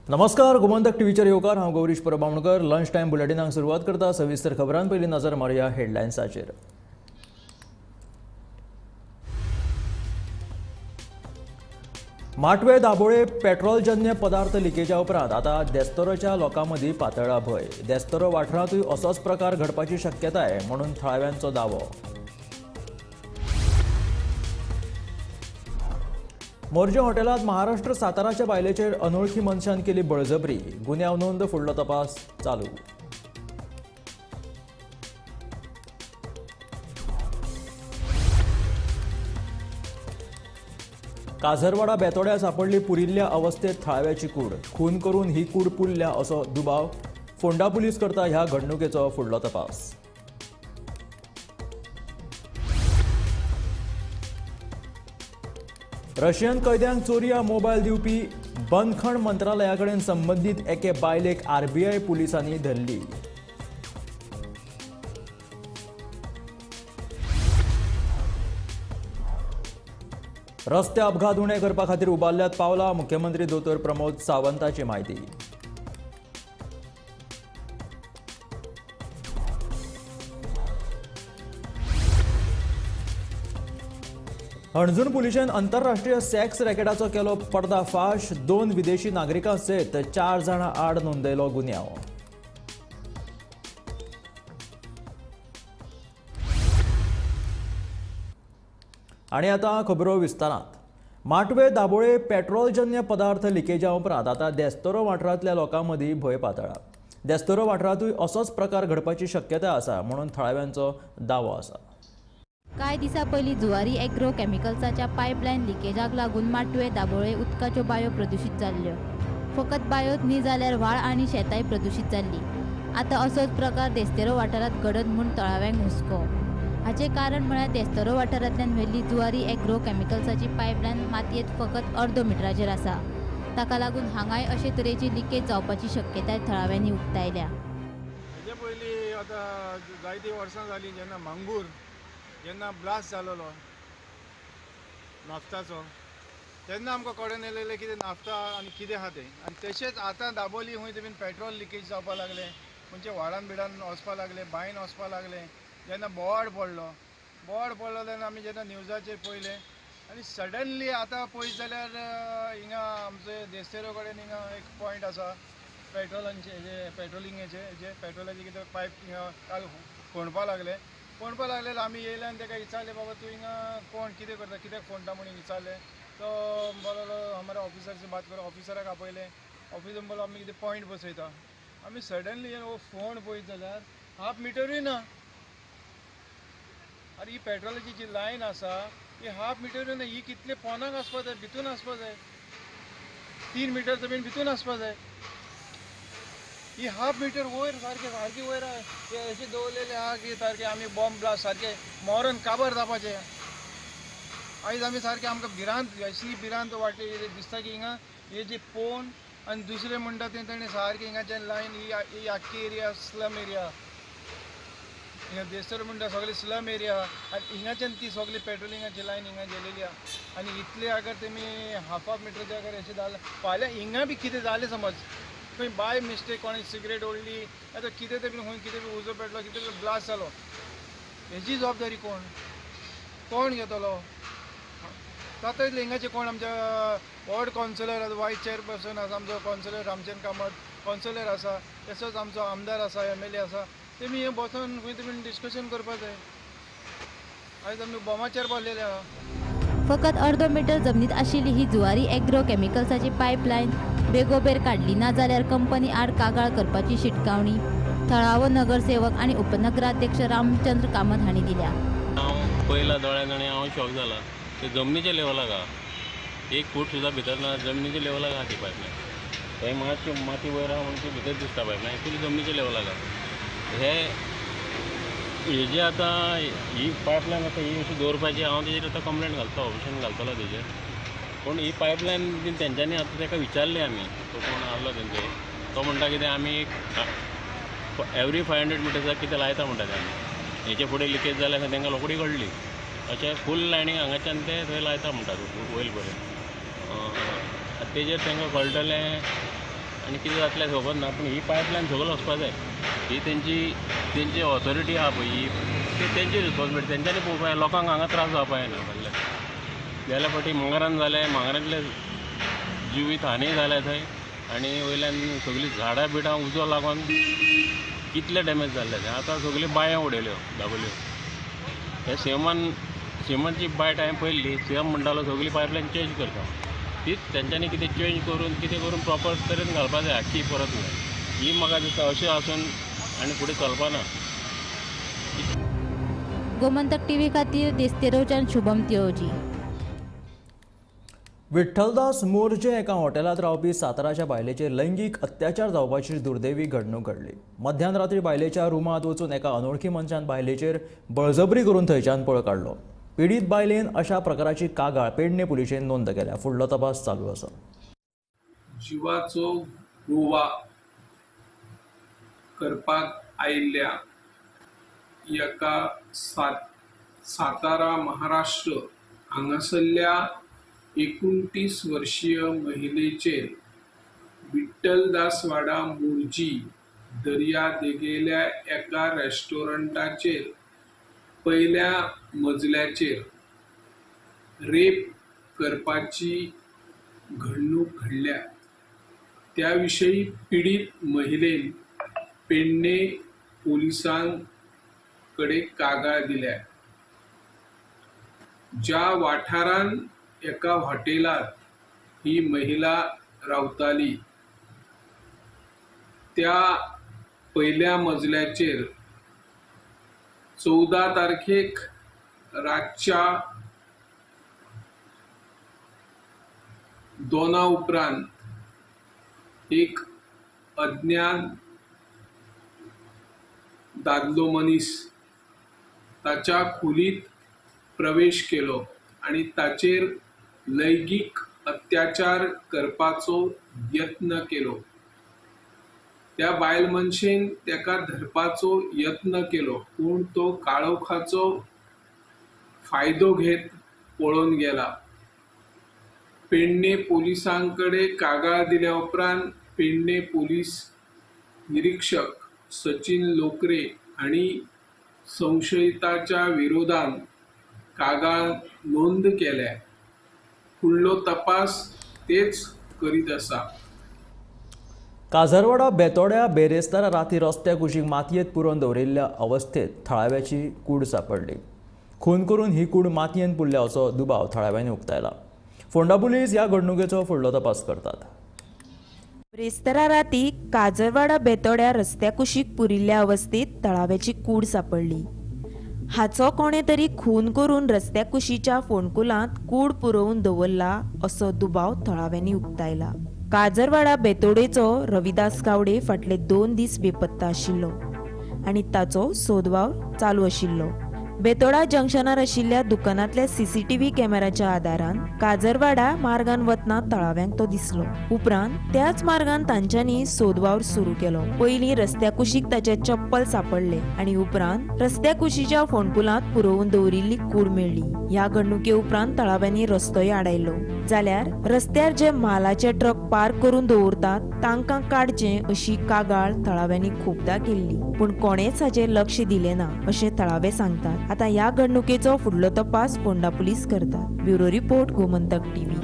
नमस्कार, गोमंतक टीव्हीचेर येवकार. हांव गौरीश परबावणकर. लंच टायम बुलेटिनाक सुरवात करता. सविस्तर खबरां पयलीं नजर मारया हेडलायन्साचेर. माटवे दाबोळे पेट्रोलजन्य पदार्थ लिकेजा उपरांत आतां देस्तोराच्या लोकां मदीं पातळ्ळा भंय. देस्तोरो वाठारांतूय असोच प्रकार घडपाची शक्यताय म्हणून थळाव्यांचो दावो. मोर्जे हॉटेलांत महाराष्ट्र साताराच्या बायलेचेर अनवळखी मनशान केली बळजबरी. गुन्यांव नोंद, फुडलो तपास चालू. काझरवाडा बेतोड्या सापडली पुरिल्ल्या अवस्थेत थळाव्याची कूड. खून करून ही कूड पुरल्या असो दुबाव. फोंडा पुलीस करता ह्या घडणुकेचो फुडलो तपास. रशियन कैद्यांक चोरया मोबायल दिवपी बंदखण मंत्रालया कडेन संबंदीत एके बायलेक आरबीआय पुलिसांनी धरली. रस्ते अपघात उणे करपा खातीर उबारल्यात पावलां. मुख्यमंत्री दोतोर प्रमोद सावंताची माहिती. हणजूण पुलिशेन आंतरराष्ट्रीय सेक्स रॅकेटाचो केलो पर्दाफाश. 2 विदेशी नागरिकां सयत 4 जाणां आड नोंदयलो गुन्यांव. आनी आतां खबरो विस्तारांत. माटवे दाबोळे पेट्रोलजन्य पदार्थ लिकेजा उपरांत आतां देस्तोरो वाठारांतल्या लोकां मदीं भंय पातळ्ळा. देस्तोरो वाठारांतूय असोच प्रकार घडपाची शक्यताय आसा म्हणून थळाव्यांचो दावो आसा. कांय दिसां पयलीं जुवारी एग्रो कॅमिकल्साच्या पायपलायन लिकेजाक लागून माटवे दाबोळे उदकाच्यो बांयो प्रदुशीत जाल्ल्यो. फकत बांयोच न्ही जाल्यार व्हाळ आनी शेताय प्रदुशीत जाल्ली. आतां असोच प्रकार देस्तेरो वाठारांत घडत म्हूण तळाव्यांक हुस्को. हाचें कारण म्हळ्यार देस्तेरो वाठारांतल्यान व्हेल्ली जुवारी एग्रो कॅमिकल्साची पायपलायन मातयेंत फकत अर्दो मिटराचेर आसा. ताका लागून हांगाय अशे तरेची लिकेज जावपाची शक्यताय थळाव्यांनी उक्तायल्या. हेजे पयलीं आतां जायतीं वर्सां जालीं जेन्ना मांगूर जेन्ना ब्लास्ट जालोलो नाफ्ताचो, तेन्ना आमकां कळोन येयलेलें कितें नाफ्ता आनी कितें आहा तें. आनी तशेंच आतां दाबोली खंय बीन पेट्रोल लिकेज जावपाक लागलें, खंयचे व्हाळान बिडान वचपाक लागले, बांयन वचपाक लागले. जेन्ना बोवाळ पडलो तेन्ना आमी जेन्ना न्यूजाचेर पळयलें आनी सडनली आतां पळयत जाल्यार हिंगा आमचे देस्तेरो कडेन हिंगा एक पॉयंट आसा पेट्रोलांचे पेट्रोलिंगाचे जे पेट्रोलाचे कितें पायप हिंगा काल फोंडपा लागले जाल्यार आमी येयले आनी ताका विचारलें, बाबा तूं हिंगा कोण कितें करता, कित्याक फोंडटा म्हणून विचारलें. तो बोलो हमारे ऑफिसर से बात करो. ऑफिसराक आपयलें. ऑफिसान बोलो आमी कितें पॉयंट बसयता. आमी सडनली फोन पळयत जाल्यार हाफ मिटरूय ना. अरे ही पेट्रोलाची जी लायन आसा ही हाफ मिटरूय ना. ही कितले पोनाक आसपा जाय, भितून आसपा जाय. 3 मिटरचं बीन भितून आसपा जाय. ही हाफ मिटर वयर सारकी वयर अशें दवरलेलें आहा की सारकें आमी बॉम्ब ब्लास्ट सारकें मोरून काबार जावपाचें. आयज आमी सारकें आमकां भिरांत असली भिरांत वाटली दिसता की हिंगा हे जे पोवन आनी दुसरें म्हणटा तें ताणें सारकें हिंगाच्या लायन ही आख्खी एरिया स्लम एरिया. हिंगा देस्तेरो म्हणटा सगळें स्लम एरिया आनी हिंगाच्यान ती सगळी पेट्रोलिंगाची लायन हिंगा गेलेली आहा. आनी इतले अगर तेमी हाफ मिटरचे अगर अशें जालें फाल्यां हिंगा बी कितें जालें समज खंय बाय मिस्टेक कोणी सिगरेट ओडली आतां कितें ते बीन खंय कितें बी उजो पेटलो, कितें बी ब्लास्ट जालो, हेजी जबाबदारी कोण घेतलो? तातूंत हिंगाचे कोण आमच्या वॉर्ड कावन्सिलर आसा, वायस चेअरपर्सन आसा आमचो कावन्सिलर रामचंद्र कामत, कावन्सिलर आसा, तसोच आमचो आमदार आसा, MLA आसा. तेमी हें बसून खंय तरी डिस्कशन करपा जाय. आयज आमी बॉमाचेर बसलेले आहा. फकत अर्दो मिटर जमनीत आशिल्ली ही जुवारी एग्रो कॅमिकल्साची पायपलायन बेगोबेर काडली ना जाल्यार कंपनी आड कागाळ करपाची शिटकावणी थळावो नगरसेवक आनी उपनगराध्यक्ष रामचंद्र कामत हांणी दिल्या. हांव पयला दोळ्यान आनी हांव शॉक जाला. ते जमनीच्या लेवलाक आहा, 1 फूट सुद्दां भितर ना. जमनीच्या लेवलाक आहा ती पायपलायन. थंय माती वयर आहा म्हणून ती भितर दिसता पायपलायन. एक्चुली जमनीच्या लेवलाक आहा. हेजे आतां ही पायपलायन आतां ही अशी दवरपाची. हांव तेजेर आतां कंप्लेंट घालता, ऑफिसान घालतलो तेजेर. पूण ही पायपलायन बीन तेंच्यांनी आतां ताका विचारलें आमी, तो कोण आहलो तेंचो, तो म्हणटा कितें आमी एवरी 500 मिटर्साक कितें लायता म्हणटा ते आमी. हेचे फुडें लिकेज जाल्यार तांकां रोखडी कळ्ळी. अशें फूल लायनीक हांगाच्यान ते थंय लायता म्हणटात वयर पर्यंत. तेजेर तांकां कळटलें आनी कितें जातलें खबर ना, पूण ही पायपलायन सकयल वचपा जाय. ही तेंची ऑथॉरिटी आहा पळय ही, ती तेंची रिस्पॉन्सिबिलिटी, तेंच्यांनी पळोवपा जाय. लोकांक हांगा त्रास जावपा जायना म्हणलें. गेल्या फावटी मंगरान जालें, मंगरांतले जिवीत हानी जाल्या थंय, आनी वयल्यान सगळीं झाडां बिडां उजो लागून कितले डॅमेज जाल्ले थंय. आतां सगळ्यो बांयो उडयल्यो दाबल्यो. हे सिमंतची बायट हांवें पळयल्ली. सीएम म्हणटालो सगळी पायपलायन चेंज करता. तीच तेंच्यांनी कितें चेंज करून प्रॉपर तरेन घालपा जाय आख्खी परत. ही म्हाका दिसता अशें आसून आनी फुडें चलपाना. गोमंतक टीव्ही खातीर देस्तेरोच्यान शुभम तियोजी. विठ्ठलदास मोर्जे एका हॉटेलात रावपी साताराच्या बायलेचेर लैंगीक अत्याचार जावपाची दुर्दैवी घडणूक घडली. मध्यान रात्री बायलेच्या रुमांत वचून एका अनोळखी मनशान बायलेचेर बळजबरी करून थंयच्यान पळ काडलो. पीडित बायलेन अशा प्रकाराची कागाळ पेडणे पुलिशेन नोंद केल्या. फुडलो तपास चालू आसा. जिवाचो गोवा करपाक आयिल्ल्या एका सातारा महाराष्ट्र हांगासरल्या 29 वर्षीय महिलेचेर विठ्ठलदासवाडा मोर्जी दर्या देगेल्या एका रेस्टॉरंटाचेर पयल्या मजल्याचेर रेप करपाची घडणूक घडल्या. त्या विशयी पीडित महिलेन पेडणे पोलिसांकडे कागाळ दिल्या. ज्या वाठारान एका हॉटेलात ही महिला रावताली त्या पयल्या मजल्याचेर 14 तारखेक रातच्या 2 उपरांत एक अज्ञान दादलो मनीस ताच्या खोलीत प्रवेश केलो आणि ताचेर लैंगिक अत्याचार करपाचो यत्न केलो. त्या बायल मनशेन तेका धरपाचो यत्न केलो, पूण तो काळोखाचो फायदो घेत पळून गेला. पेडणे पोलिसांकडे कागाळ दिल्या उपरांत पेडणे पोलीस निरीक्षक सचिन लोकरे आणि संशयिताच्या विरोधात कागाळ नोंद केल्या. फुडलो तपास तेच करीत आसा. काझरवाडा बेतोड्या बेरेस्तारा राती रस्त्या कुशीक मातयेंत पुरोवन दवरिल्ल्या अवस्थेत थळाव्याची कूड सापडली. खून करून ही कूड मातयेंत पुरल्या असो दुबाव थळाव्यांनी उक्तायला. फोंडा पुलीस ह्या घडणुकेचो फुडलो तपास करतात. बेरेस्तारा राती काझरवाडा बेतोड्या रस्त्या कुशीक पुरिल्ल्या अवस्थेत तळाव्याची कूड सापडली. हाचो कोणे तरी खून करून रस्त्या कुशीच्या फोंडकुलांत कूड पुरोवन दवरला असो दुबाव थळाव्यांनी उक्तायला. काझरवाडा बेतोडेचो रविदास गावडे फाटले 2 दीस बेपत्ता आशिल्लो आनी ताचो सोदवाव चालू आशिल्लो. बेतोडा जंक्शनार आशिल्ल्या दुकानांतल्या सीसीटीव्ही कॅमेराच्या आदारान काझरवाडा मार्गान वतना थळाव्यांक तो दिसलो. उपरांत त्याच मार्गान तांच्यांनी सोदवाव सुरू केलो. पयलीं रस्त्या कुशीक ताचे चप्पल सापडले आनी उपरांत रस्त्या कुशीच्या फोंडकुलांत पुरोवन दवरिल्ली कूड मेळ्ळी. ह्या घडणुके उपरांत थळाव्यांनी रस्तोय आडायलो. जाल्यार रस्त्यार जे म्हालाचे ट्रक पार्क करून दवरतात तांकां काडचे अशी कागाळ थळाव्यांनी खूबदां केल्ली, पूण कोणेच हाचेर लक्ष दिलें ना अशें थळावे सांगतात. आता ह्या घडणुकेचो फुडलो तपास फोंडा पुलीस करतात. Bureau report Gomantak TV.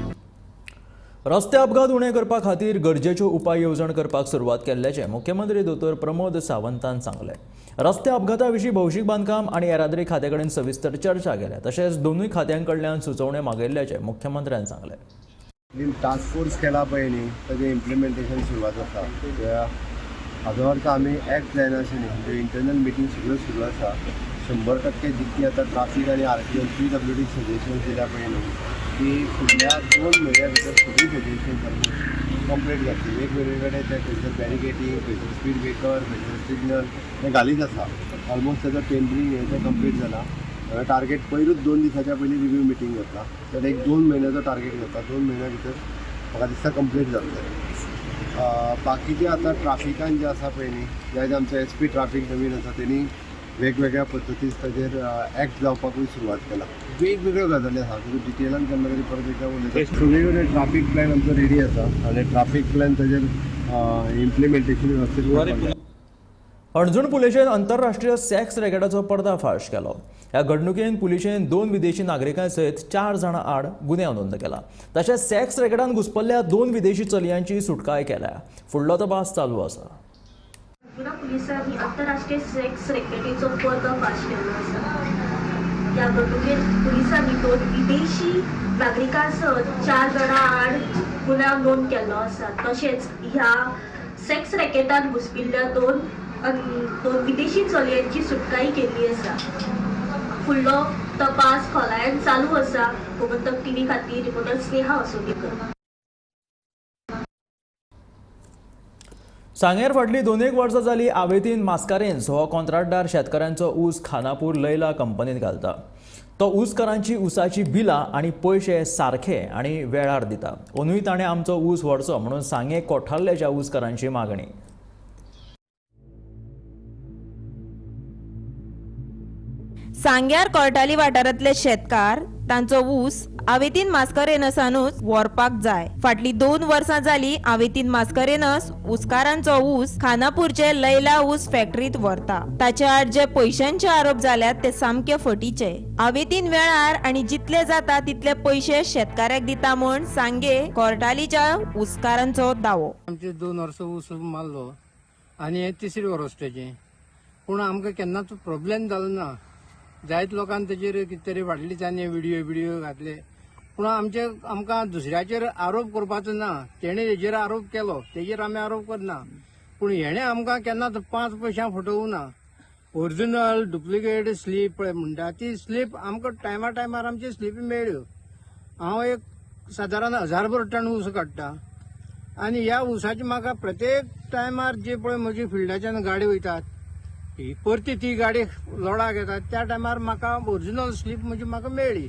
रस्ते अपघात उणे करपा खातीर गरजेच्यो उपाय येवजण करपाक सुरवात केल्ल्याचें मुख्यमंत्री दोतोर प्रमोद सावंतान सांगलें. रस्ते अपघाता विशीं भौशीक बांदकाम आनी येरादारी खात्या कडेन सविस्तर चर्चा केल्या. तशेंच दोनूय खात्यां कडल्यान सुचोवण्यो मागिल्ल्याचें मुख्यमंत्र्यान सांगलें. टास्क फोर्स केला पळय न्ही ताजें इम्प्लिमेंटेशन सुरवात आसा. हाजो अर्थ आमी एक्ट जायना अशें न्ही, म्हणजे इंटरनल मिटींग सगळ्यो सुरू आसा. 100% जितकी आतां ट्राफीक आनी आरटीओ PWD सजेशन्स दिल्या पळय न्ही ती फुडल्या 2 म्हयन्या भितर सगळीं सजेशन्स कंप्लीट जातली. वेगवेगळे कडेन ते खंयसर बॅरिकेटींग, खंयसर स्पीड ब्रेकर, खंयसर सिग्नल हें घालीत आसा. ऑलमोस्ट ताचो टेंडरींग हें तें कंप्लीट जाला. टार्गेट पयरूच 2 दिसाच्या पयलीं रिव्यू मिटींग जाता. तर एक 2 म्हयन्याचो टार्गेट जाता. 2 म्हयन्या भितर म्हाका दिसता कंप्लीट जातलें. बाकीचे आतां ट्राफिकान जे आसा पळय न्ही, जे आमचे SP ट्राफीक नवीन आसा तेणी वेगवेगळ्या पद्दतीन ताजेर एक्ट जावपाकूय सुरवात केला. वेगवेगळ्यो गजाली आसा, तुका डिटेलान केन्ना तरी परत एकदा उलयता. सगळे कडेन ट्राफीक प्लॅन आमचो रेडी आसा आनी ट्राफीक प्लॅन ताजेर इम्प्लिमेंटेशन वेवस्थीत. अणजूण पुलिशेन आंतरराष्ट्रीय सेक्स रॅकेटाचो पर्दाफाश केलो. ह्या घडणुकेन पुलिशेन 2 विदेशी नागरिकां सयत 4 जाणां आड गुन्यांव नोंद केला. तशेंच सेक्स रॅकेटान घुसपल्ल्या 2 विदेशी चलयांची सुटकाय केल्या. फुडलो तपास चालू आसा. पुलिसांनी आंतरराष्ट्रीय सेक्स रॅकेटीचो पर्दाफाश केलो आसा. ह्या घडणुकेन पुलिसांनी 2 विदेशी नागरिकां सयत 4 जाणां आड गुन्यांव नोंद केलो आसा. तशेंच ह्या सेक्स रॅकेटान घुसपिल्ल्या 2 विदेशी चलयांची सुटकाय केली आसा. फुडलो तपास खोलायेन चालू आसा. गोमंतक टीव्ही खातीर रिपोर्टर स्नेहा असोदीकर. सांगेर फाटली 2 वर्सां जाली आवेतीन मास्कारेन्स हो कॉन्ट्रॅक्टदार शेतकऱ्यांचो ऊस खानापूर लैला कंपनीत घालता. तो ऊसकारांची ऊसाची बिलां आनी पयशे सारखे आनी वेळार दिता. अंदूय ताणें आमचो ऊस व्हरचो म्हणून सांगे कोठारलेच्या ऊसकारांची मागणी. सांग्यार कोर्टाली वाठारांतले शेतकार तांचो ऊस आवेतीन मास्करेनसानूच व्हरपाक जाय. फाटली 2 वर्सां जाली आवेतीन मास्करेनस ऊसकारांचो ऊस खानापूरचे लैला ऊस फॅक्टरीत व्हरता. ताचे आड जे पयशांचे आरोप जाल्यात ते सामके फटीचे. आवेतीन वेळार आनी जितले जाता तितले पयशे शेतकाऱ्याक दिता म्हूण सांगे कोर्टालीच्या ऊसकारांचो दावो. आमचे 2 वर्सां ऊस मारलो आनी हे 3री वर्स तेजें. पूण आमकां केन्नाच प्रॉब्लेम जालो ना. जायत लोकांनी तेजेर कितें तरी वाडलीच्यांनी व्हिडिओ घातले. पूण आमकां दुसऱ्याचेर आरोप करपाचो ना. तेणें हेजेर आरोप केलो तेजेर आमी आरोप करना. पूण हेणें आमकां केन्नाच 5 पयशां फटोवूं ना. ओरिजिनल डुप्लिकेट स्लीप पळय म्हणटा ती स्लीप आमकां टायमार आमची स्लीपी मेळ्ळ्यो. हांव एक सादारण 1000 टन ऊस काडटा आनी ह्या ऊसाची म्हाका प्रत्येक टायमार जे पळय म्हजी फिल्डाच्यान गाडी वयतात परती ती गाडी लोडाक येतात त्या टायमार म्हाका ओरिजिनल स्लीप म्हणजे म्हाका मेळ्ळी.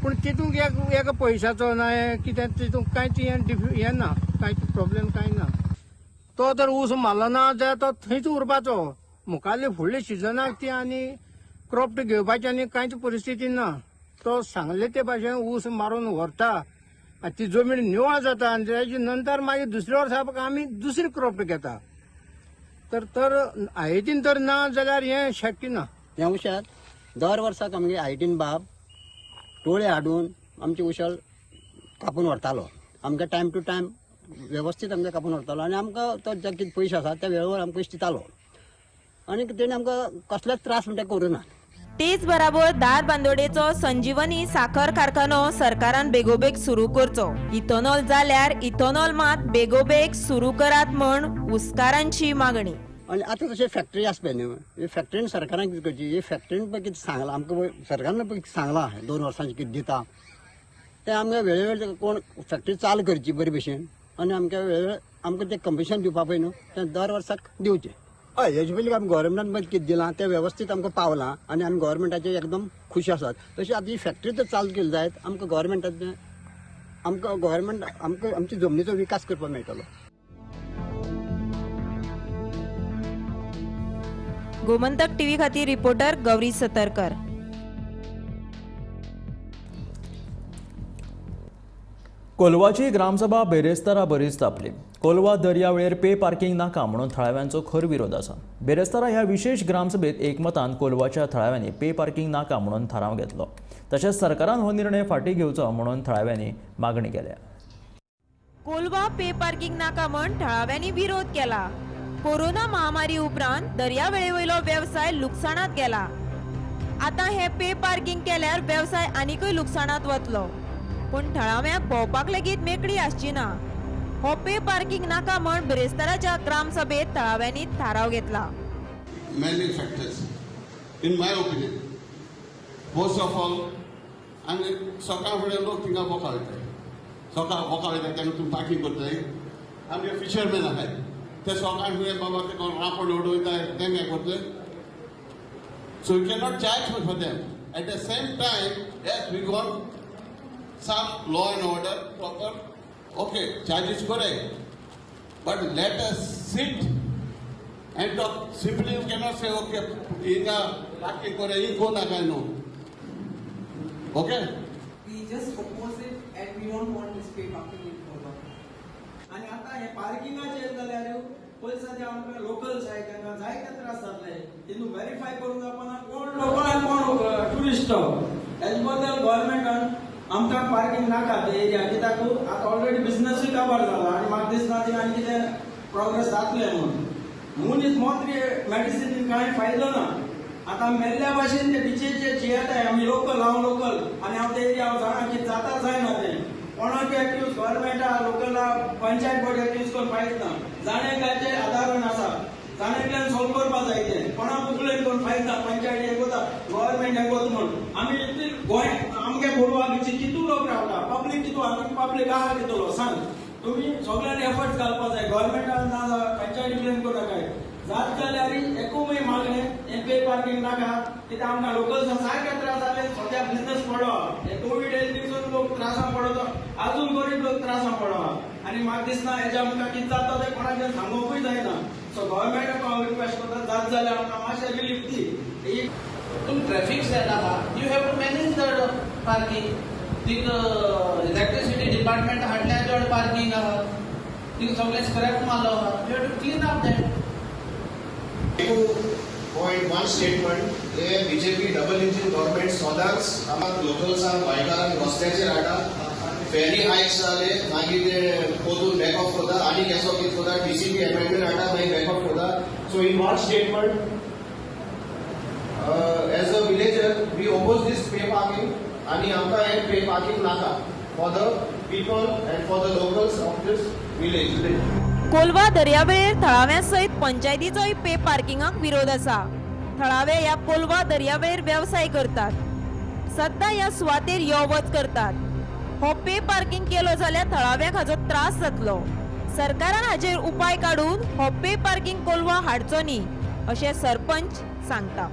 पूण तितूंत एक पयशाचो ना कितें तितूंत कांयच हें ना, कांयच प्रॉब्लेम कांय ना. तो जर ऊस मारलो ना जाल्यार तो थंयच उरपाचो. मुखाल्ले फुडले सिजनाक ती आनी क्रॉप घेवपाची आनी कांयच परिस्थिती ना. तो सांगले ते भाशेन ऊस मारून व्हरता आनी ती जमीन निवळ जाता आनी तेजे नंतर मागीर दुसऱ्या वर्सा आमी दुसरी क्रॉप घेता. तर आयटीन तर ना जाल्यार हें शक्य ना. ह्या उशात दर वर्साक आमगे आयटीन बाब टोळे हाडून आमचे उशल कापून व्हरतालो. आमकां टायम टू टायम वेवस्थीत आमकां कापून व्हरतालो आनी आमकां तो जे कितें पयशे आसा त्या वेळेवर आमकां पयशे दितालो आनी तेणी आमकां कसलेच त्रास म्हणटा करूं ना. तेच बराबर दार बांदोडेचो संजीवनी साखर कारखानो सरकारान बेगोबेग सुरू करचो. इथेनॉल जाल्यार इथेनॉल मात बेगोबेग सुरू करात म्हण ऊसकारांची मागणी. आनी आतां तशें फॅक्टरी आसा पळय न्हू, हे फॅक्टरीन सरकारान कितें करची, हे फॅक्टरीन पळय कितें सांगलां आमकां, सरकारान पळय कितें सांगलां 2 वर्सांचें कितें दिता तें आमकां वेळेवेळ कोण फॅक्टरी चालू करची बरे भशेन आनी आमकां वेळेवेळ आमकां तें कमिशन दिवपा पळय न्हू तें दर वर्साक दिवचें. हय हेजे पयलीं आमी गोवोरमेंटान पळय कितें दिलां तें वेवस्थीत आमकां पावलां आनी आमी गोवोरमेंटाचेर एकदम खूश आसात. तशें आतां ही फॅक्टरी जर चालू केली जायत आमकां गोवोरमेंटाचें गोवोरमेंट आमकां आमच्या जमनीचो विकास करपाक मेळटलो. गोमंतक टीव्ही खातीर रिपोर्टर गौरी सतरकर. कोलवाची ग्रामसभा बेरेस्तारा बरीच तापली. कोलवा दर्यावेळेर पे पार्किंग नाका म्हणून थळाव्यांचो खर विरोध आसा. बेरेस्तारा ह्या विशेष ग्रामसभेत एकमतान कोलवाच्या थळाव्यांनी पे पार्किंग नाका म्हणून थाराव घेतलो. तशेंच सरकारान हो निर्णय फाटीं घेवचो म्हणून थळाव्यांनी मागणी केल्या. कोलवा पे पार्किंग नाका म्हण थळाव्यांनी विरोध केला. कोरोना महामारी उपरांत दर्यावेळेवयलो वेवसाय लुकसाणात गेला. आता हे पे पार्किंग केल्यार वेवसाय आनीकय लुकसाणात वतलो. पूण थळाव्यांक भोंवपाक लेगीत मेकळी आसची ना. हो पे पार्किंग नाका म्हण बेरेस्ताराच्या ग्रामसभेत थळाव्यांनी थाराव घेतला. Many factors, in my opinion. First of all, आनी सकाळ फुडें लोक थिंगा वॉका वयताय. सकाळ वॉका वयता तेन्ना तूं पार्किंग करताय. आमगे फिशरमॅन आहाय ते सकाळ फुडें बाबा ते कोण रापड उडोयताय तें काय करताय. So you cannot charge for them. At the same time, yes, we got some law and order proper. Okay, charges correct. But let us sit And talk simply, you cannot say, okay, inga parking kore, go na kai no. Okay? We just oppose it and we don't want this pay parking in Kolva. आणि आता हे पार्किंगाचे जाल्यार पोलिसांचे आमकां locals आहेत तांकां जायते त्रास जातले तितून व्हेरीफाय करून जावपाना कोण लोकल आनी कोण टुरिस्ट हेजे बद्दल गव्हर्मेंटान आमकां पार्किंग नाका ते एरिया कित्याक आतां ऑलरेडी बिझनसूय काबार जाला आनी म्हाका दिसना ती आनी कितें प्रोग्रेस जातलें म्हणून मनीस मोत्री मेडिसिन कांय फायदो ना आतां मेल्ल्या भाशेन ते बिचेचे जे येताय आमी लोकल हांव लोकल आनी हांव ते एरिया जाणा कितें जाता जायना तें कोणाक एक्यूज गव्हर्मेंटा लोकला पंचायत बोर्ड एक्यूज करून फायद ना जाणेकाचे आदारण आसा जाणेकल्यान सॉल्व करपा जाय तें कोणाक उकलेन करून फायद ना पंचायत एक वता गव्हर्मेंट एक वता म्हणून आमी गोंय आमगे गोवा बिची कितू लोक रावता पब्लीक कितू आमी पब्लीक आहा कितलो सांग तुम्ही सगळ्यांनी एफर्ट्स घालपा जाय गव्हर्मेंटान ना पंचायत ब्लेम करता काय जात जाल्यार एकूय मागणे हे पे पार्किंग नाका कित्याक आमकां लोकल्स सारके त्रास जाले सद्या बिझनेस पडलो हे कोवीड येयले दिसून लोक त्रासान पडतो अजून गरीब लोक त्रासान पडवा आनी म्हाका दिसना हेजे आमकां कितें जाता तें कोणाक सांगोवपूय जायना सो गव्हर्मेंटाक हांव रिक्वेस्ट करता जात जाल्यार आमकां मातशें रिलीफ दी तुम ट्रॅफिक सेट आहा you have to manage the parking thing electricity department हाडल्या चड पार्किंग आहा थिंग सगळें स्क्रॅप मारलो आहा you have to clean up that Point one statement, the BJP double engine government sodas, आम्हाला लोकल्सांक बायकांक रस्त्याचेर हाडटा फेरी हायक्स जाले मागीर ते पोतून बॅक ऑफ करता आनी केसो कितें करता TCP अमेंडमेंट हाडटा मागीर बॅक ऑफ करता so in one statement as a villager we oppose this pay parking आनी आमकां हे पे पार्किंग नाका for the people and for the locals of this village. Colva दर्यावेळेर थळाव्या सयत पंचायतीचोय पे पार्किंगाक विरोध आसा. थळावे ह्या कोलवा दर्यावेळेर व्यवसाय करतात. सद्दां ह्या सुवातेर यो वच करतात. हो पे पार्किंग केलो जाल्यार थळाव्याक हाचो त्रास जातलो. सरकारान हाचेर उपाय काडून हो पे पार्किंग कोलवा हाडचो न्ही अशें सरपंच सांगता.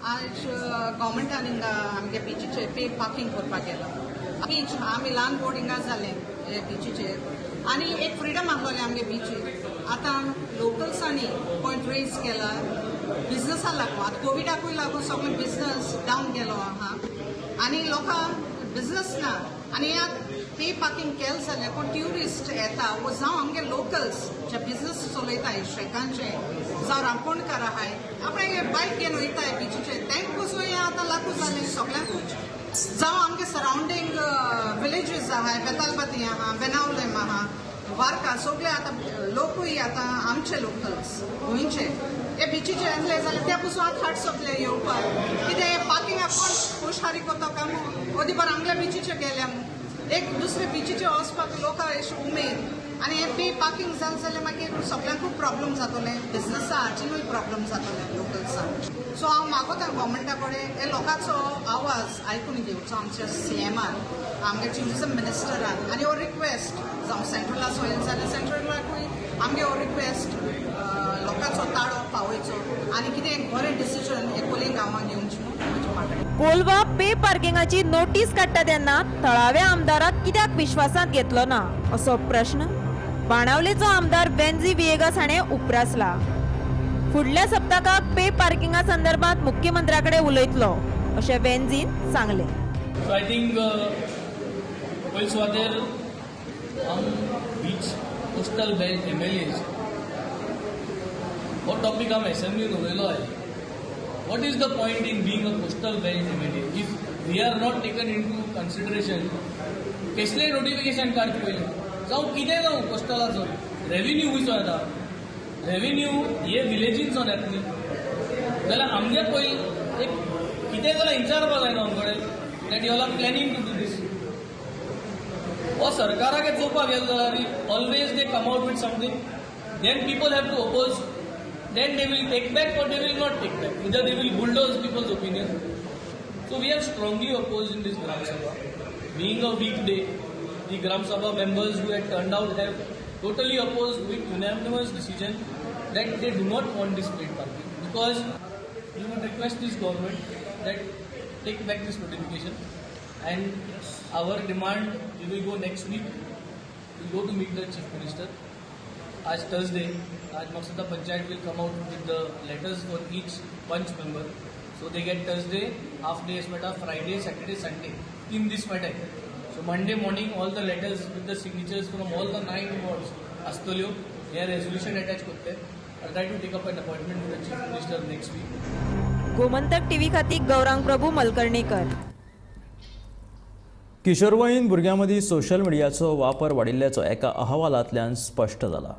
आज गव्हर्मेंटान हिंगा आमगे बिचीचेर पे पार्किंग करपाक गेलो. बीच आमी ल्हान बोर्डिंगा जाले हे बिचीचेर आनी एक फ्रिडम आसलोलें आमगे बिचीर. आतां लोकल्सांनी पॉयंट रेज केला बिझनसा लागून आतां कोविडाकूय लागून सगळें बिझनस डावन गेलो आहा आनी लोकांक बिझनस ना आनी पे पार्किंग केलें जाल्यार कोण ट्युरिस्ट येता वो जावं आमगे लोकल्स जे बिझनस चलयताय शेकांचे जावं रांपोणकार आहाय आपणे बायक घेवन वयताय बिचीचेर तेंक पसून हें आतां लागू जालें सगळ्यांकूच. जावं आमगे सरावंडींग विलेजीस आहाय बेतालबाती आहा बेनावलेम आहा वार्का सगळे आतां लोकूय आतां आमचे लोकल्स गोंयचे हे बिचीचेर येतले जाल्यार ते पसून आतां हाट सोंपले येवपाक कितें पार्किंगाक कोण हुशारी कोता काय मू ओदीपर आमल्या बिचीचेर गेल्या एक दुसरे बिचीचेर वचपाक लोकां अशी उमेद आनी हे पे पार्किंग जालें जाल्यार मागीर सगळ्यांकूच प्रॉब्लम जातले बिझनसा हाचेरूय प्रॉब्लम जातले लोकल्सांक. सो हांव मागोता गव्हर्मेंटा कडेन हे लोकांचो आवाज आयकून घेवचो आमच्या CMान आमगे ट्युरिझम मिनिस्टरान आनी हो रिक्वेस्ट जावं सेंट्रला सोयल जाल्यार सेंट्रलाकूय आमगे हो रिक्वेस्ट लोकांचो ताळो पावयचो आनी कितें बरें डिसिजन एकोले गांवांत घेवचें म्हजे मागणी. कोलवा पे पार्किंगाची नोटीस काडटा तेन्ना थळाव्या आमदाराक कित्याक विश्वासांत घेतलो ना असो प्रश्न बाणावलेचो आमदार बेन्झी विएगास हाणें उपरासला. फुडल्या सप्तकाक पे पार्किंगा संदर्भात मुख्यमंत्र्याकडे उलयतलो अशें बेन्झीन सांगलें. सो आय थिंक पयले सुवातेर बीच कोस्टल बेल्ट MLAs हो टॉपिक आमी असेंब्लीन उलयलो आहे. What is the point in being a coastal belt MLA if we are not taken into consideration? कसले नोटिफिकेशन काडचे पयले जावं कितें जावं कोस्टलाचो रेव्हेन्यू खंयचो येता रेव्हेन्यू हे विलेजींतसून येतली जाल्यार आमगे पयलीं एक कितें जाल्यार विचारपा जाय न्हू आमकडे that you are planning to do this. हो सरकाराक चोवपाक गेलो जाल्यार always they come out with something then people have to oppose. Then they will take back or they will not take back. Either they will bulldoze people's opinion. So we have strongly opposed in this Gram Sabha. Being a weekday, the Gram Sabha members who had turned out have totally opposed with unanimous decision that they do not want this paid parking. Because we would request this government that take back this notification and our demand, we will go next week, we will go to meet the Chief Minister. आज Thursday, आज Maksada Panchayat will come out with the letters for each पंच member. So they get Thursday, half day meta, Friday, Saturday, Sunday. 3 this meta. So Monday morning, all the letters with the signatures from all the 9 wards. Astolio, here resolution attached करते. I'll try to take up an appointment with the Chief Minister next week. Gomantak TV खातीर गौरांग प्रभू मलकर्णीकर. किशोरवयीन भुरग्यांमदी social मिडियाचो वापर वाडिल्ल्याचो एका अहवालांतल्यान स्पश्ट जाला.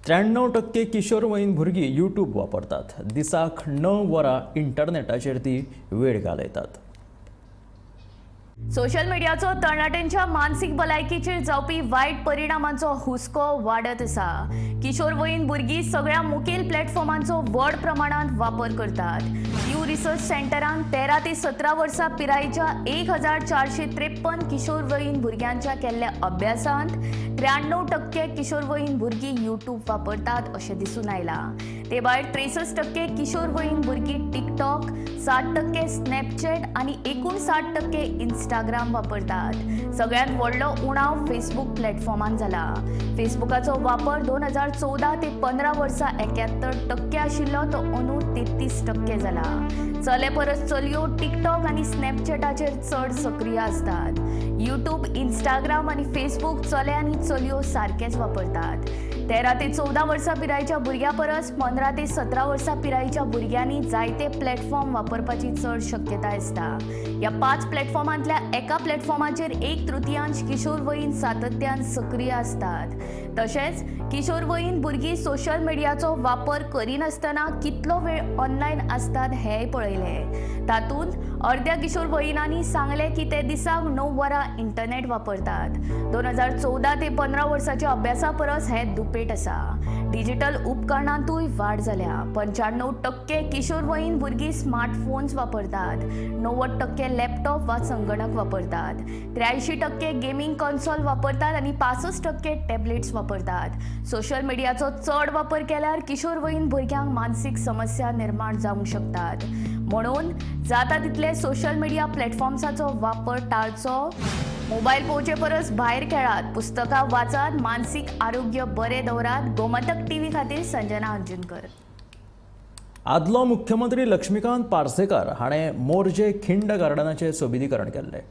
93% किशोरवयीन भुरगीं YouTube वापरतात. दिसाक 9 वरां इंटरनेटाचेर ती वेळ घालयतात. सोशल मिडियाचो तरणाट्यांच्या मानसीक भलायकेचेर जावपी वायट परिणामांचो हुस्को वाडत आसा. किशोरवयीन भुरगीं सगळ्या मुखेल प्लॅटफॉर्मांचो व्हड प्रमाणांत वापर करतात. न्यू रिसर्च सेंटरान 13 ते 17 वर्सां पिरायेच्या 1453 किशोरवयीन भुरग्यांच्या केल्ल्या अभ्यासांत 93% किशोरवयीन भुरगीं यूट्यूब वापरतात अशें दिसून आयलां. ते भायर 63% किशोरवयीन भुरगीं टिकटॉक, 60% स्नॅपचॅट आनी 59% इंस्टाग्राम वापरतात. सगळ्यांत व्हडलो उणाव फेसबूक प्लॅटफॉर्मान जाला. फेसबुकाचो वापर 2014 ते 15 वर्सां 71% आशिल्लो तो अंदू 33% जाला. चले परस चलयो टिकटॉक आनी स्नॅपचॅटाचेर चड सक्रिय आसतात. यूट्यूब, इंस्टाग्राम आनी फेसबूक चले आनी चलयो सारकेच वापरतात. 13 ते 14 वर्सां पिरायेच्या भुरग्यां परस 15 ते 17 वर्सां पिरायेच्या भुरग्यांनी जायते प्लॅटफॉर्म वापरपाची चड शक्यताय आसता. ह्या 5 प्लॅटफॉर्मांतल्या एका प्लॅटफॉर्माचेर 1/3 किशोरवयीन सातत्यान सक्रिय असतात. तशेंच किशोरवयीन भुरगीं सोशल मिडियाचो वापर करिनासतना कितलो वेळ ऑनलायन आसतात हेंय पळयलें. तातूंत अर्द्या किशोरवयीनांनी सांगलें की ते दिसाक 9 वरां इंटरनेट वापरतात. 2014 ते 15 वर्साच्या अभ्यासा परस हें दुपेट आसा. डिजिटल उपकरणांतूय वाड जाल्या. 95% किशोरवयीन भुरगीं स्मार्टफोन्स वापरतात. 90% लॅपटॉप वा संगणक वापरतात. 83% गेमिंग कन्सोल वापरतात आनी 65% टॅबलेट्स वापरतात. सोशल मिडियाचो चड वापर केल्यार किशोरवयीन भुरग्यांक मानसीक समस्या निर्माण जावंक शकतात. म्हणून जाता तितले सोशल मिडिया प्लॅटफॉर्म्साचो वापर टाळचो. मोबायल पळोवचे परस भायर खेळात, पुस्तकां वाचात, मानसीक आरोग्य बरें दवरात. गोमंतक टीव्ही खातीर संजना अंजुनकर. आदलो मुख्यमंत्री लक्ष्मीकांत पार्सेकार हाणें मोरजे खिंड गार्डनाचें सोबितीकरण केल्लें.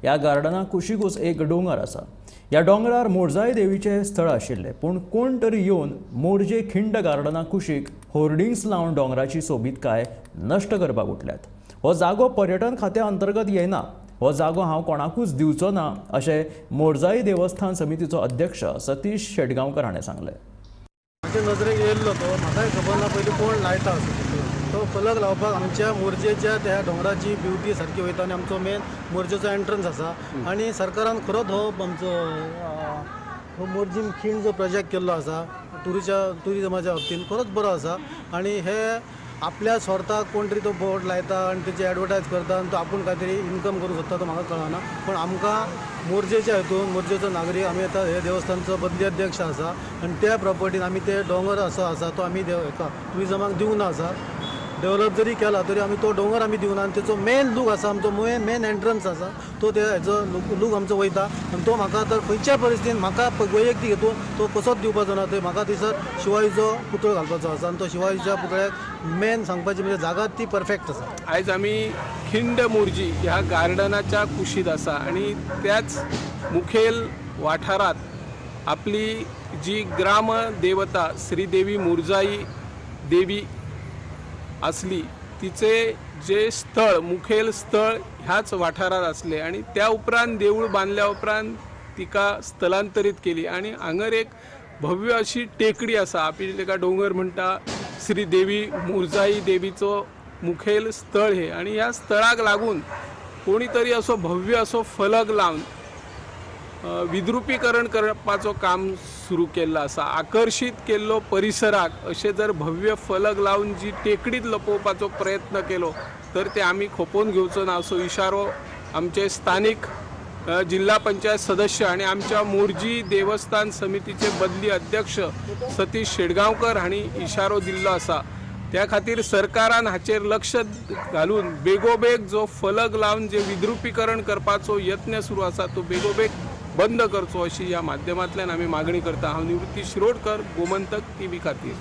ह्या गार्डनाक कुशीकूच एक डोंगर आसा. ह्या दोंगरार मोरजाई देवीचें स्थळ आशिल्लें, पूण कोण तरी येवन मोरजे खिंड गार्डना कुशीक होर्डिंग्स लावन दोंगराची सोबीतकाय नश्ट करपाक उठल्यात. हो जागो पर्यटन खात्या अंतर्गत येना. हो जागो हांव कोणाकूच दिवचो ना अशें मोरजाई देवस्थान समितीचो अध्यक्ष सतीश शेटगांवकर हाणें सांगलें. म्हाज्या नजरेक येयल्लो तो, म्हाकाय खबर ना पयलीं कोण लायता असो तो फलक लावपाक आमच्या मोरजेच्या त्या दोंगराची ब्युटी सारकी वयता आनी आमचो मेन मोरजेचो एंट्रन्स आसा. आनी सरकारान खरोच हो आमचो मोरजीम खिंड जो प्रोजेक्ट केल्लो आसा टुरिजमाच्या बाबतीन खरोच बरो आसा. आनी हे आपल्या स्वार्थाक कोण तरी तो बोर्ड लायता आनी तेची एडवर्टायज करता आनी तो आपूण काय तरी इनकम करूंक सोदता तो म्हाका कळना. पण आमकां मोरजेच्या हितून मोरजेचो नागरीक आमी आतां हे देवस्थानचो बदली अध्यक्ष आसा आनी त्या प्रॉपर्टीन आमी ते दोंगर असो आसा तो आमी टुरिजमाक दिवना आसा. डेव्हलप जरी केला तरी आमी तो दोंगर आमी दिवना आनी तेचो मेन लूक आसा आमचो मेन एंट्रन्स आसा तो हेचो लूक आमचो वयता. आनी तो म्हाका तर खंयच्या परिस्थितीन म्हाका वैयक्तीक हेतून तो कसोच दिवपाचो ना. तो म्हाका दिसत शिवाजीचो पुतळो घालपाचो आसा आनी तो शिवाजीच्या पुतळ्याक मेन सांगपाची म्हणजे जागा ती परफेक्ट आसा. आयज आमी खिंड मोरजी ह्या गार्डनाच्या कुशीत आसा आनी त्याच मुखेल वाठारात आपली जी ग्राम देवता श्रीदेवी मोरजाई देवी असली तिचे जे स्थळ मुखेल स्थळ ह्याच वाठारात असले आणि त्या उपरांत देऊळ बांधल्या उपरांत तिका स्थलांतरीत केली आणि हांगर एक भव्य अशी टेकडी आसा आमी तेका डोंगर म्हणटा. श्रीदेवी मोरजाई देवीचो मुखेल स्थळ हे आणि ह्या स्थळाक लागून कोणी तरी असो भव्य असो फलक लावन विद्रुपीकरण करपाचो काम सुरू केल्लो आसा. आकर्षित केल्लो परिसराक अशे जर भव्य फलक लावन जी टेकडीत लपोवपाचो प्रयत्न केलो तर ते आमी खोपोवन घेवचो ना असो इशारो आमचे स्थानिक जिल्हा पंचायत सदस्य आणि आमच्या मोरजी देवस्थान समितीचे बदली अध्यक्ष सतीश शेटगांवकर हांणी इशारो दिल्लो आसा. त्या खातीर सरकारान हाचेर लक्ष घालून बेगोबेग जो फलक लावन जे विद्रुपीकरण करपाचो यत्न सुरू आसा तो बेगोबेग बंद करचो अशी ह्या माध्यमांतल्यान आमी मागणी करता. हांव निवृत्ती शिरोडकर, गोमंतक TV खातीर.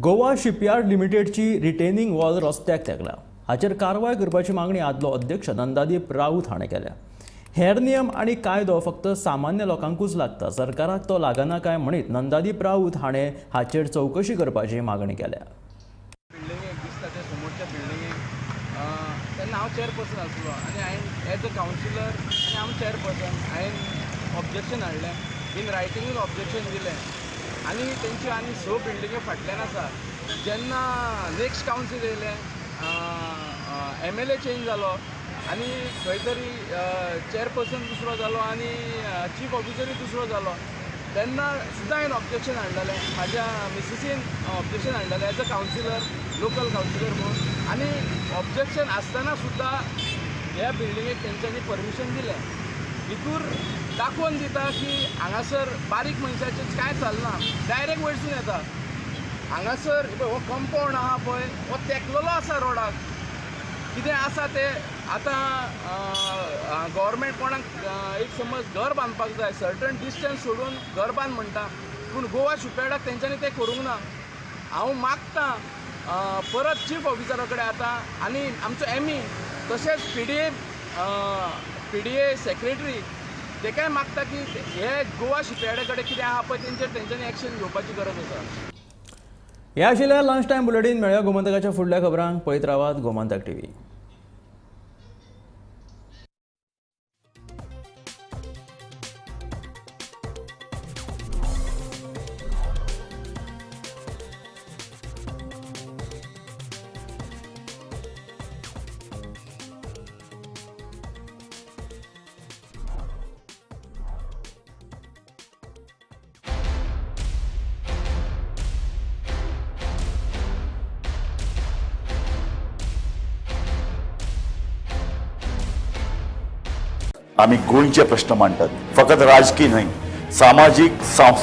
गोवा शिपयार्ड लिमिटेडची रिटेनिंग वॉल रस्त्याक तेगला. हाचेर कारवाय करपाची मागणी आदलो अध्यक्ष नंदादीप राऊत हाणें केल्या. हेर नियम आनी कायदो फक्त सामान्य लोकांकूच लागता, सरकाराक तो लागना काय म्हणीत नंदादीप राऊत हाणें हाचेर चवकशी करपाची मागणी केल्या. बिल्डिंगेक दिसता ते समोरच्या बिल्डिंगेक तेन्ना हांव चेअरपर्सन आसलो आनी हांवें एज अ कावन्सिलर आनी हांव चेअरपर्सन हांवें ऑब्जेक्शन हाडलें, इन रायटिंगूच ऑब्जेक्शन दिलें आनी तेंच्यो आनी 6 बिल्डिंगे फाटल्यान आसा. जेन्ना नेक्स्ट कावन्सील येयलें, MLA चेंज जालो आनी खंय तरी चेअरपर्सन दुसरो जालो आनी चीफ ऑफिसरूय दुसरो जालो, तेन्ना सुद्दां हांवें ऑब्जेक्शन हाडलेलें. म्हाज्या मिसेसीन ऑब्जेक्शन हाडलेलें as a councillor, local councillor म्हणून. आनी ऑब्जेक्शन आसतना सुद्दां ह्या बिल्डिंगेक तेंच्यांनी परमिशन दिलें. भितूर दाखोवन दिता की हांगासर बारीक मनशाचें कांय चलना, डायरेक्ट वयरसून येता. हांगासर हो कंपावंड आहा पळय, हो तेंकलेलो आसा रोडाक. कितें आसा तें आतां गव्हर्मेंट कोणाक एक समज घर बांदपाक जाय, सर्टन डिस्टन्स सोडून घर बांद म्हणटा, पूण गोवा शिपयार्डाक तेंच्यांनी तें करूंक ना. हांव मागतां परत चीफ ऑफिसरा कडेन आतां आनी आमचो ME तशेंच PDA सेक्रेटरी तेकाय मागता की हे गोवा शिपयार्डा कडेन कितें आहा पळय तेंचेर तेंच्यांनी एक्शन घेवपाची गरज आसा. हे आशिल्लें लंच टायम बुलेटीन. मेळया गोमंतकाच्या फुडल्या खबरांक. पळयत रावात गोमंतक TV. आम्ही गोंयचे प्रश्न मांडटात, फकत राजकीय न्हय, सामाजीक, सांस्कृतिक